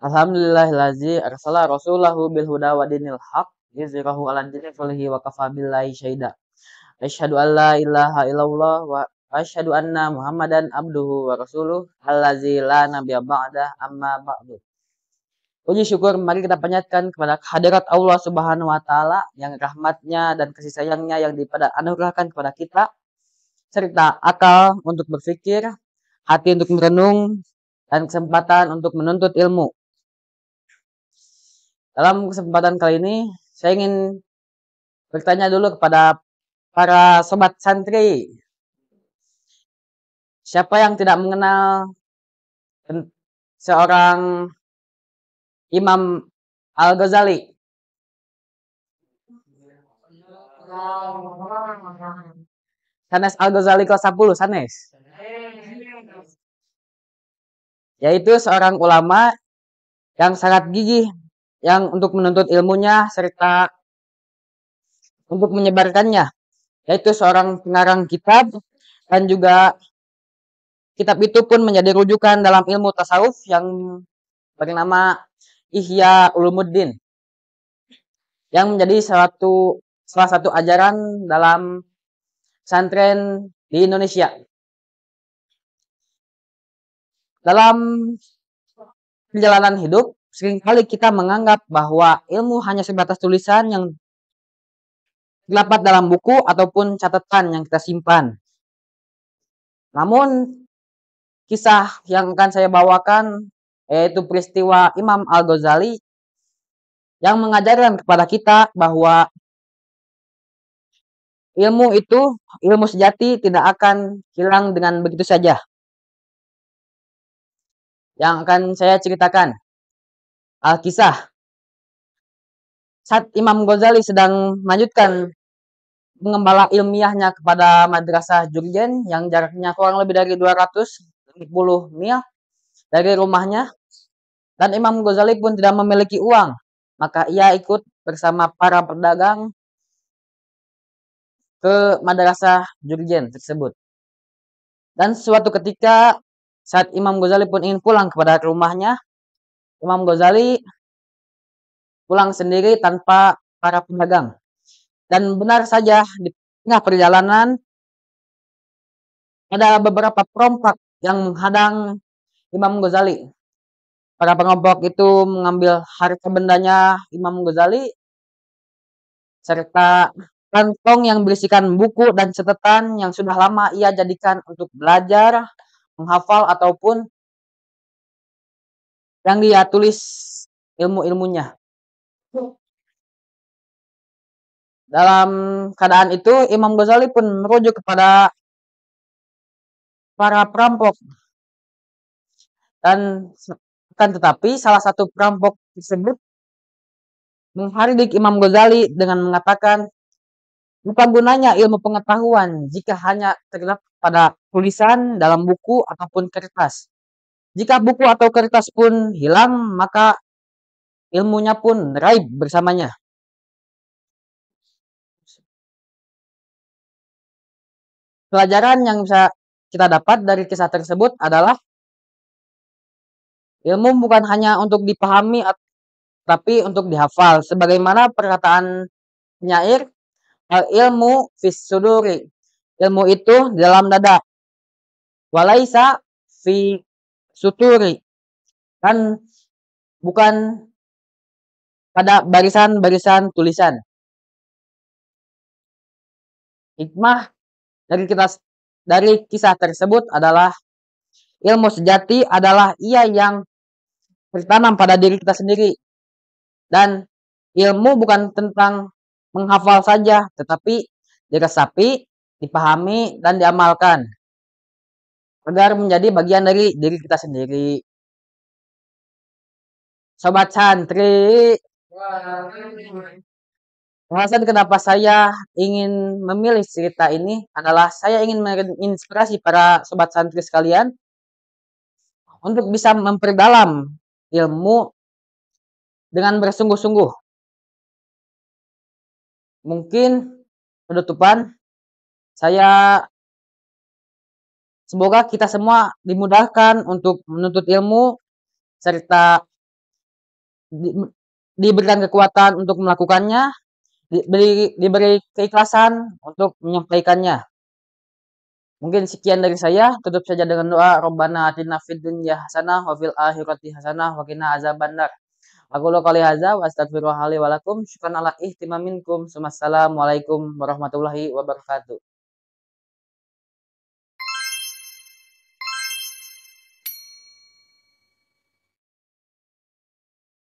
Alhamdulillahillazi arsala rasulahu bil huda wa dinil haq yuzhirahu 'alad dini kullihi wa kafa billahi syahida. Asyhadu an la ilaha illallah wa asyhadu anna Muhammadan abduhu wa rasuluh allazi la nabiyya ba'dah amma ba'du. Puji syukur mari kita panjatkan kepada hadirat Allah Subhanahu wa taala yang rahmatnya dan kasih sayangnya yang anugerahkan kepada kita, serta akal untuk berpikir, hati untuk merenung, dan kesempatan untuk menuntut ilmu. Dalam kesempatan kali ini, saya ingin bertanya dulu kepada para sobat santri. Siapa yang tidak mengenal seorang Imam Al-Ghazali? Sanes Al-Ghazali kelas 10, sanes. Yaitu seorang ulama yang sangat gigih yang untuk menuntut ilmunya serta untuk menyebarkannya, yaitu seorang pengarang kitab, dan juga kitab itu pun menjadi rujukan dalam ilmu tasawuf yang bernama Ihya Ulumuddin, yang menjadi salah satu ajaran dalam pesantren di Indonesia. Dalam perjalanan hidup, seringkali kita menganggap bahwa ilmu hanya sebatas tulisan yang terdapat dalam buku ataupun catatan yang kita simpan. Namun, kisah yang akan saya bawakan yaitu peristiwa Imam Al-Ghazali yang mengajarkan kepada kita bahwa ilmu sejati tidak akan hilang dengan begitu saja. Yang akan saya ceritakan Al-Kisah. Saat Imam Ghazali sedang melanjutkan mengembala ilmiahnya kepada Madrasah Jurjen yang jaraknya kurang lebih dari 210 mil dari rumahnya, dan Imam Ghazali pun tidak memiliki uang, maka ia ikut bersama para pedagang ke Madrasah Jurjen tersebut. Dan suatu ketika saat Imam Ghazali pun ingin pulang kepada rumahnya, Imam Ghazali pulang sendiri tanpa para pedagang. Dan benar saja di tengah perjalanan ada beberapa perompak yang menghadang Imam Ghazali. Para perampok itu mengambil harta bendanya Imam Ghazali serta kantong yang berisikan buku dan catatan yang sudah lama ia jadikan untuk belajar, menghafal ataupun yang dia tulis ilmu-ilmunya. Dalam keadaan itu, Imam Ghazali pun merujuk kepada para perampok. Dan akan tetapi salah satu perampok tersebut menghardik Imam Ghazali dengan mengatakan, apa gunanya ilmu pengetahuan jika hanya terdapat pada tulisan dalam buku ataupun kertas. Jika buku atau kertas pun hilang, maka ilmunya pun raib bersamanya. Pelajaran yang bisa kita dapat dari kisah tersebut adalah ilmu bukan hanya untuk dipahami, tapi untuk dihafal. Sebagaimana perkataan penyair, al-ilmu fis suduri. Ilmu itu di dalam dada. Walaisa fi suturi. Dan bukan pada barisan-barisan tulisan. Hikmah dari kisah tersebut adalah ilmu sejati adalah ia yang tertanam pada diri kita sendiri. Dan ilmu bukan tentang menghafal saja, tetapi diresapi, dipahami, dan diamalkan agar menjadi bagian dari diri kita sendiri. Sobat santri, alasan kenapa saya ingin memilih cerita ini adalah saya ingin menginspirasi para sobat santri sekalian untuk bisa memperdalam ilmu dengan bersungguh-sungguh. Mungkin penutupan saya semoga kita semua dimudahkan untuk menuntut ilmu serta diberikan kekuatan untuk melakukannya, diberi keikhlasan untuk menyampaikannya. Mungkin sekian dari saya, tutup saja dengan doa, Rabbana atina fid dunya hasanah wa fil akhirati hasanah wa qina azabannar. Aqulu qouli hadza wa astaghfirullaha li wa lakum. Syukran ala ihtimaminkum. Wassalamualaikum warahmatullahi wabarakatuh.